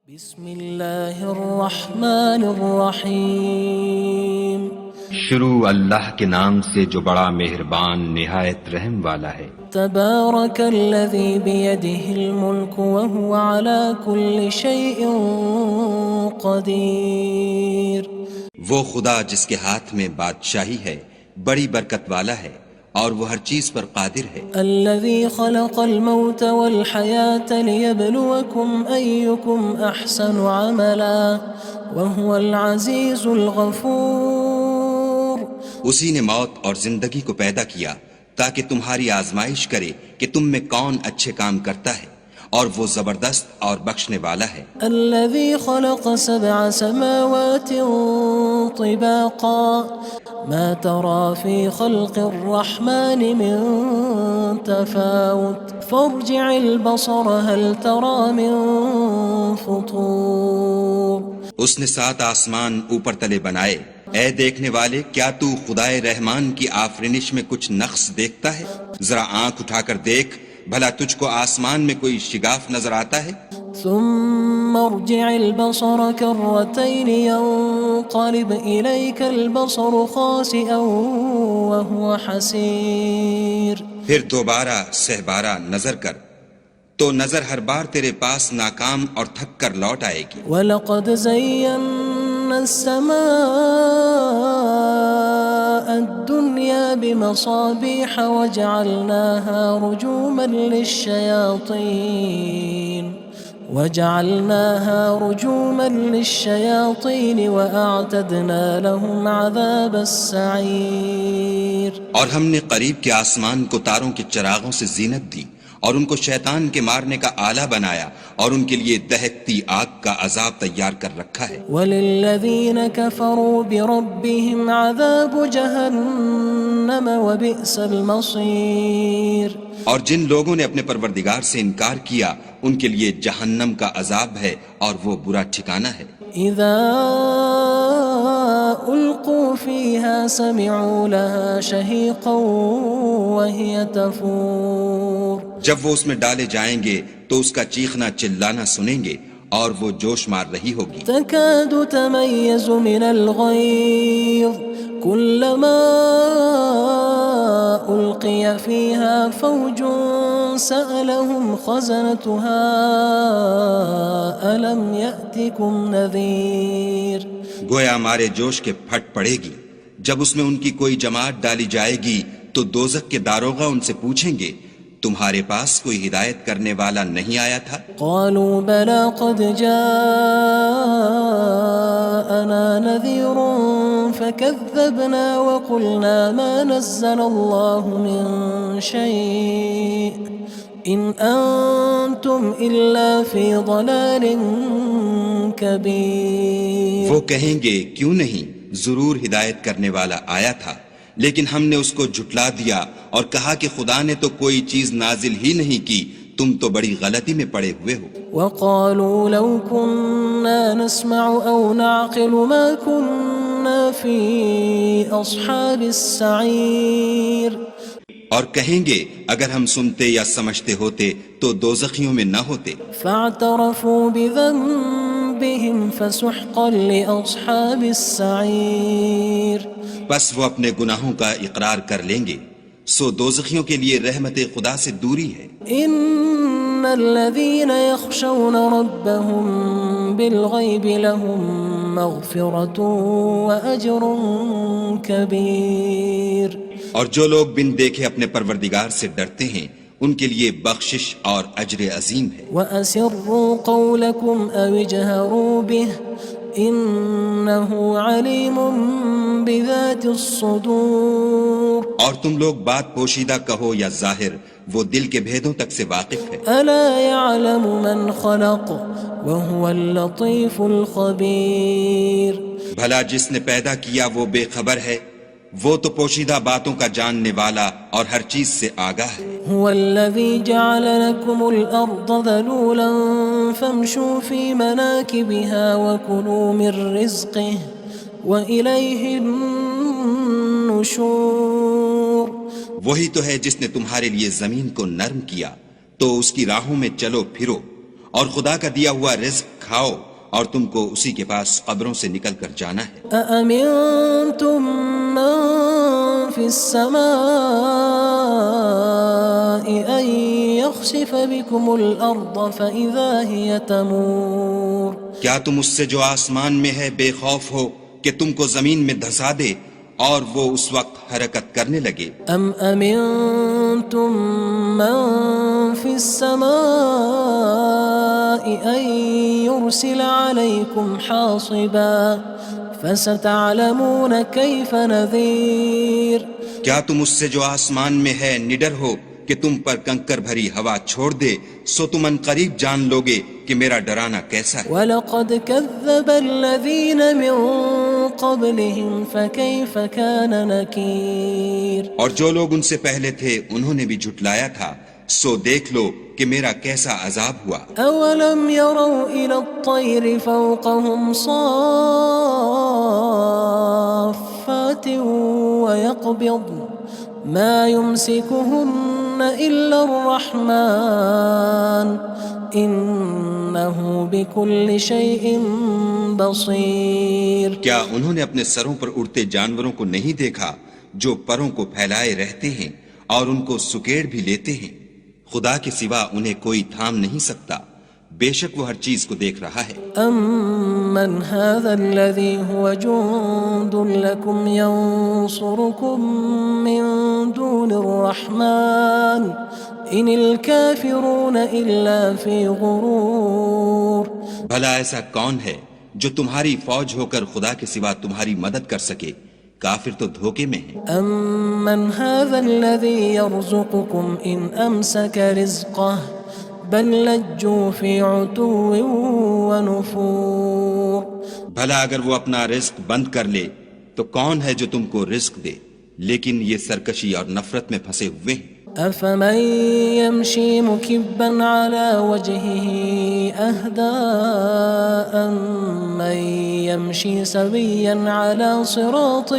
بسم اللہ الرحمن الرحیم شروع اللہ کے نام سے جو بڑا مہربان نہایت رحم والا ہے۔ تبارک الذی بیدہ الملک وہو علی کل شیء قدیر۔ وہ خدا جس کے ہاتھ میں بادشاہی ہے بڑی برکت والا ہے اور وہ ہر چیز پر قادر ہے۔ الذی خلق الموت والحیاة لیبلوکم ایکم احسن عملا وہو العزیز الغفور۔ اسی نے موت اور زندگی کو پیدا کیا تاکہ تمہاری آزمائش کرے کہ تم میں کون اچھے کام کرتا ہے، اور وہ زبردست اور بخشنے والا ہے۔ الذي خلق 7 سماوات طباقا ما ترى في خلق الرحمن من تفاوت فارجع البصر هل ترى من فطور۔ اس نے 7 آسمان اوپر تلے بنائے، اے دیکھنے والے کیا تو خدائے رحمان کی آفرینش میں کچھ نقص دیکھتا ہے؟ ذرا آنکھ اٹھا کر دیکھ، بھلا تجھ کو آسمان میں کوئی شگاف نظر آتا ہے؟ ثم ارجع البصر كرتين ينقلب إليك البصر خاسئا وهو حسير۔ پھر دوبارہ سہبارہ نظر کر تو نظر ہر بار تیرے پاس ناکام اور تھک کر لوٹ آئے گی۔ وَلَقَدْ زَيَّنَّا السَّمَاءَ الدُّنْيَا بِمَصَابِيحَ وَجَعَلْنَاهَا رُجُومًا لِلشَّيَاطِينِ وَأَعْتَدْنَا لَهُمْ عَذَابَ السَّعِيرِ۔ اور ہم نے قریب کے آسمان کو تاروں کے چراغوں سے زینت دی اور ان کو شیطان کے مارنے کا آلہ بنایا، اور ان کے لیے دہکتی آگ کا عذاب تیار کر رکھا ہے۔ وَلِلَّذِينَ كَفَرُوا بِرَبِّهِمْ عَذَابُ جَهَنَّمَ وَبِئْسَ الْمَصِيرُ۔ اور جن لوگوں نے اپنے پروردگار سے انکار کیا ان کے لیے جہنم کا عذاب ہے اور وہ برا ٹھکانہ ہے۔ اذا القوا فيها سمعوا لها شهيقا وهي تفور۔ جب وہ اس میں ڈالے جائیں گے تو اس کا چیخنا چلانا سنیں گے اور وہ جوش مار رہی ہوگی۔ تكاد تميز من الغيظ كلما ألقي فيها فوج سألهم خزنتها ألم يأتكم نذير۔ گویا مارے جوش کے پھٹ پڑے گی جب اس میں ان کی کوئی جماعت ڈالی جائے گی تو دوزخ کے داروغہ ان سے پوچھیں گے تمہارے پاس کوئی ہدایت کرنے والا نہیں آیا تھا؟ قالوا بلى قد جاءنا نذير فكذبنا وقلنا ما نزل الله من شيء إن أنتم إلا في ضلال كبير۔ وہ کہیں گے کیوں نہیں، ضرور ہدایت کرنے والا آیا تھا، لیکن ہم نے اس کو جھٹلا دیا اور کہا کہ خدا نے تو کوئی چیز نازل ہی نہیں کی، تم تو بڑی غلطی میں پڑے ہوئے ہو۔ وقالوا لو كنا نسمع أو نعقل ما كنا في أصحاب السعير۔ اور کہیں گے اگر ہم سنتے یا سمجھتے ہوتے تو دوزخیوں میں نہ ہوتے۔ فاعترفوا بذنبهم فسحقا لأصحاب السعير۔ بس وہ اپنے گناہوں کا اقرار کر لیں گے، سو دوزخیوں کے لیے رحمت خدا سے دوری ہے۔ ان الذين يخشون ربهم بالغيب لهم مغفرة وأجر كبير۔ اور جو لوگ بن دیکھے اپنے پروردگار سے ڈرتے ہیں ان کے لیے بخشش اور اجر عظیم ہے۔ وَأَسِرُّوا قَوْلَكُمْ أَوِ اجْهَرُوا بِهِ إِنَّهُ عَلِيمٌ بِذَاتِ الصُّدُورِ۔ اور تم لوگ بات پوشیدہ کہو یا ظاہر، وہ دل کے بھیدوں تک سے واقف ہے۔ أَلَا يَعْلَمُ مَنْ خَلَقَ وَهُوَ اللَّطِيفُ الْخَبِيرُ۔ بھلا جس نے پیدا کیا وہ بے خبر ہے، وہ تو پوشیدہ باتوں کا جاننے والا اور ہر چیز سے آگاہ ہے۔ هو الذي جعل لكم الأرض ذلولا فامشوا في مناكبها وكلوا من رزقه وإليه النشور۔ وہی تو ہے جس نے تمہارے لیے زمین کو نرم کیا تو اس کی راہوں میں چلو پھرو اور خدا کا دیا ہوا رزق کھاؤ اور تم کو اسی کے پاس قبروں سے نکل کر جانا ہے۔ أأمنتم من في السماء أن يخسف بكم الأرض فإذا هي تمور کیا تم اس سے جو آسمان میں ہے بے خوف ہو کہ تم کو زمین میں دھسا دے اور وہ اس وقت حرکت کرنے لگے؟ أم أمنتم من في السماء أن يرسل عليكم حاصبا فستعلمون كيف نذير کیا تم اس سے جو آسمان میں ہے نڈر ہو کہ تم پر کنکر بھری ہوا چھوڑ دے، سو تم ان قریب جان لوگے کہ میرا ڈرانا کیسا ہے۔ وَلَقَدْ كَذَّبَ الَّذِينَ مِن قَبْلِهِمْ فَكَيْفَ كَانَ نَكِيرٌ اور جو لوگ ان سے پہلے تھے انہوں نے بھی جھٹلایا تھا، سو دیکھ لو کہ میرا کیسا عذاب ہوا۔ أَوَلَمْ يَرَوْا إِلَى الطَّيْرِ فَوْقَهُمْ صَافَّاتٍ وَيَقْبِضْنَ مَا يُمْسِكُهُنَّ إِلَّا الرَّحْمَنُ إِنَّهُ بِكُلِّ شَيْءٍ بَصِيرٌ کیا انہوں نے اپنے سروں پر اڑتے جانوروں کو نہیں دیکھا جو پروں کو پھیلائے رہتے ہیں اور ان کو سکیڑ بھی لیتے ہیں؟ خدا کے سوا انہیں کوئی تھام نہیں سکتا، بے شک وہ ہر چیز کو دیکھ رہا ہے۔ أَمَّنْ هَذَا الَّذِي هُوَ جُندٌ لَكُمْ يَنصُرُكُم مِّن دُونِ الرَّحْمَنِ إِنِ الْكَافِرُونَ إِلَّا فِي غُرُورٍ بھلا ایسا کون ہے جو تمہاری فوج ہو کر خدا کے سوا تمہاری مدد کر سکے؟ کافر تو دھوکے میں ہیں۔ أَمَّنْ هَذَا الَّذِي يَرْزُقُكُمْ إِنْ أَمْسَكَ رِزْقَهُ بَلْ لَجُّوا فِي عُتُوٍّ وَنُفُورٍ بھلا اگر وہ اپنا رزق بند کر لے تو کون ہے جو تم کو رزق دے؟ لیکن یہ سرکشی اور نفرت میں پھنسے ہوئے ہیں۔ أَفَمَن يَمْشِي مُكِبًّا عَلَى وَجْهِهِ أَهْدَىٰ أَمَّن يَمْشِي سَوِيًّا عَلَى صِرَاطٍ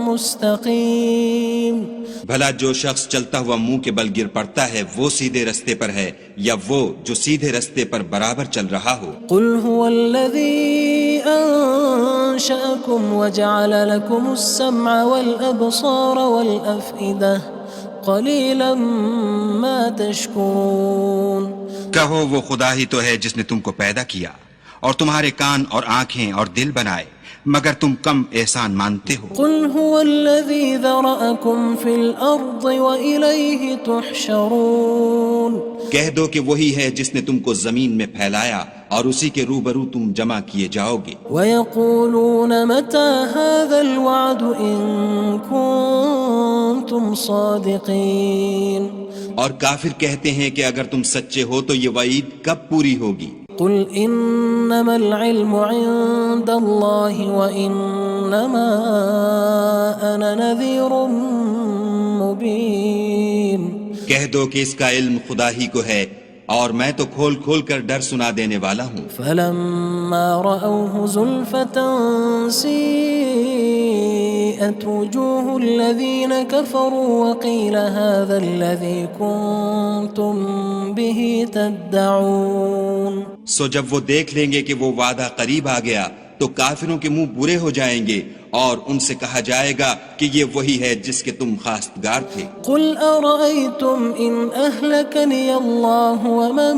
مُّسْتَقِيمٍ بھلا جو شخص چلتا ہوا منہ کے بل گر پڑتا ہے وہ سیدھے رستے پر ہے یا وہ جو سیدھے رستے پر برابر چل رہا ہو؟ قُلْ هُوَ الَّذِي أَنشَأَكُمْ وَجَعَلَ لَكُمُ السَّمْعَ وَالْأَبْصَارَ وَالْأَفْئِدَةَ قَلِيلًا مَا تَشْكُرُونَ کہو وہ خدا ہی تو ہے جس نے تم کو پیدا کیا اور تمہارے کان اور آنکھیں اور دل بنائے، مگر تم کم احسان مانتے ہو۔ قُلْ هُوَ الَّذِي ذَرَأَكُمْ فِي الْأَرْضِ وَإِلَيْهِ تُحْشَرُونَ کہہ دو کہ وہی ہے جس نے تم کو زمین میں پھیلایا اور اسی کے روبرو تم جمع کیے جاؤ گے۔ وَيَقُولُونَ مَتَى هَذَا الْوَعْدُ إِن كُنتُمْ صَادِقِينَ اور کافر کہتے ہیں کہ اگر تم سچے ہو تو یہ وعید کب پوری ہوگی؟ قُلْ إِنَّمَا الْعِلْمُ عِندَ اللَّهِ وَإِنَّمَا أَنَا نَذِيرٌ مُّبِينٌ کہہ دو کہ اس کا علم خدا ہی کو ہے اور میں تو کھول کھول کر ڈر سنا دینے والا ہوں۔ فَلَمَّا رَأَوْهُ زُلْفَةً سِيئَتْ وُجُوهُ الَّذِينَ كَفَرُوا وَقِيلَ هَذَا الَّذِي كُنتُم بِهِ تَدَّعُونَ سو جب وہ دیکھ لیں گے کہ وہ وعدہ قریب آ گیا تو کافروں کے منہ برے ہو جائیں گے اور ان سے کہا جائے گا کہ یہ وہی ہے جس کے تم خواستگار تھے۔ قُلْ أَرَأَيْتُمْ إِنْ أَهْلَكَنِيَ اللَّهُ وَمَن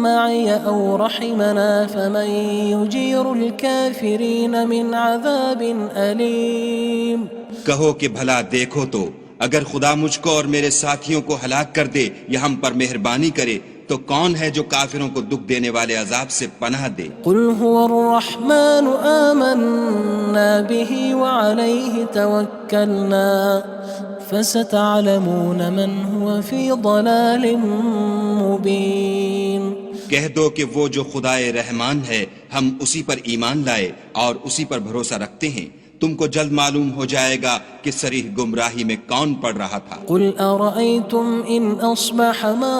مَّعِيَ أَوْ رَحِمَنَا فَمَن يُجِيرُ الْكَافِرِينَ مِنْ عَذَابٍ أَلِيمٍ کہو کہ بھلا دیکھو تو اگر خدا مجھ کو اور میرے ساتھیوں کو ہلاک کر دے یا ہم پر مہربانی کرے تو کون ہے جو کافروں کو دکھ دینے والے عذاب سے پناہ دے؟ قُلْ هُوَ الرَّحْمَنُ آمَنَّا بِهِ وَعَلَيْهِ تَوَكَّلْنَا فَسَتَعْلَمُونَ مَنْ هُوَ فِي ضَلَالٍ مُّبِينٍ کہہ دو کہ وہ جو خدائے رحمان ہے ہم اسی پر ایمان لائے اور اسی پر بھروسہ رکھتے ہیں، تم کو جلد معلوم ہو جائے گا کہ صریح گمراہی میں کون پڑ رہا تھا۔ قُلْ أَرَأَيْتُمْ إِنْ أَصْبَحَ مَاؤُكُمْ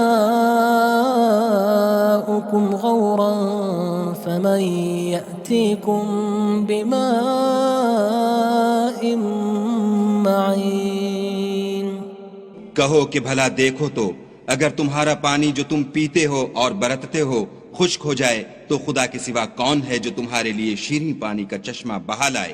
غَوْرًا فَمَن يَأْتِيكُم بِمَاءٍ مَّعِينٍ کہو کہ بھلا دیکھو تو اگر تمہارا پانی جو تم پیتے ہو اور برتتے ہو خشک ہو جائے تو خدا کے سوا کون ہے جو تمہارے لیے شیریں پانی کا چشمہ بہا لائے؟